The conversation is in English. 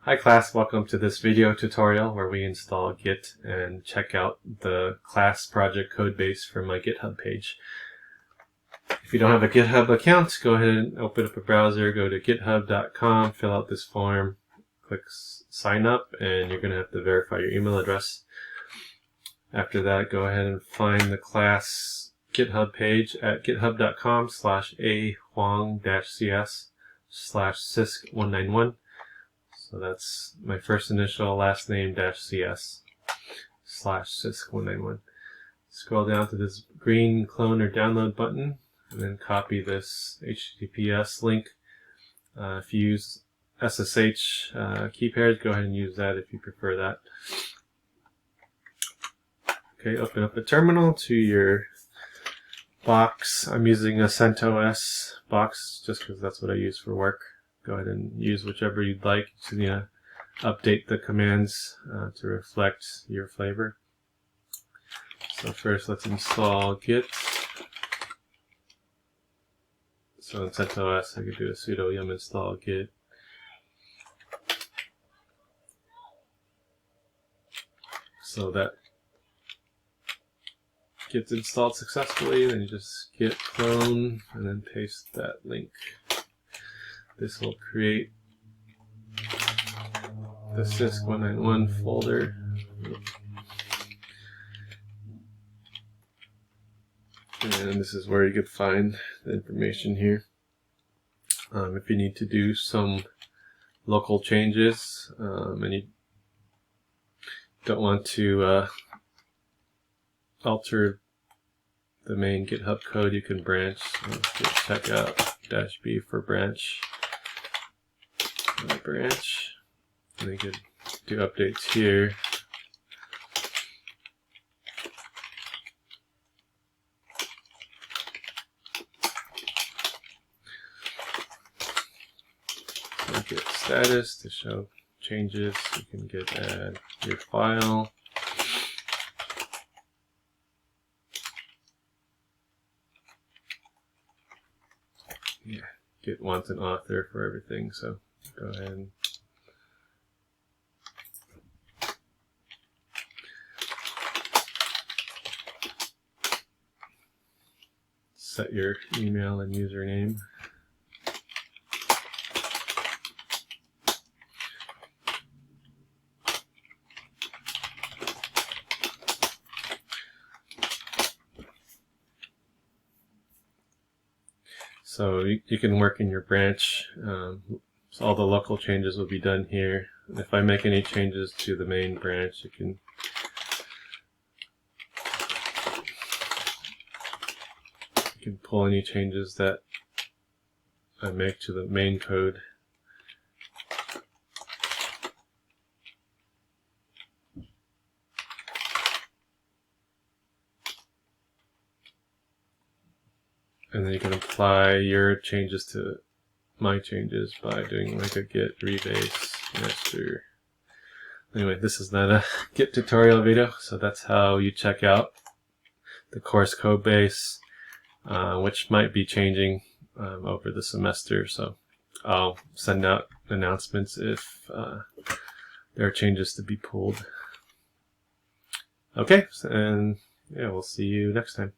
Hi class, welcome to this video tutorial where we install Git and check out the class project code base from my GitHub page. If you don't have a GitHub account, go ahead and open up a browser, go to github.com, fill out this form, click sign up, and you're going to have to verify your email address. After that, go ahead and find the class GitHub page at github.com/a-huang-cs/sys191. So that's my first initial, last name, -cs/sys191. Scroll down to this green clone or download button, and then copy this HTTPS link. If you use SSH key pairs, go ahead and use that if you prefer that. Okay, open up a terminal to your box. I'm using a CentOS box just because that's what I use for work. Go ahead and use whichever you'd like to update the commands to reflect your flavor. So first, let's install Git. So in CentOS, I could do a sudo yum install Git. So that gets installed successfully. Then you just git clone and then paste that link. This will create the sys191 folder. And this is where you could find the information here. If you need to do some local changes and you don't want to alter the main GitHub code, you can branch. So check out -b for branch. Branch, and you could do updates here. So get status to show changes. You can get add your file. Yeah, Git wants an author for everything, so go ahead and set your email and username. So you can work in your branch. So all the local changes will be done here. If I make any changes to the main branch, you can pull any changes that I make to the main code. And then you can apply your changes to my changes by doing like a git rebase master. Anyway, this is not a Git tutorial video, so that's how you check out the course code base, which might be changing over the semester. So I'll send out announcements if there are changes to be pulled. Okay, and yeah, we'll see you next time.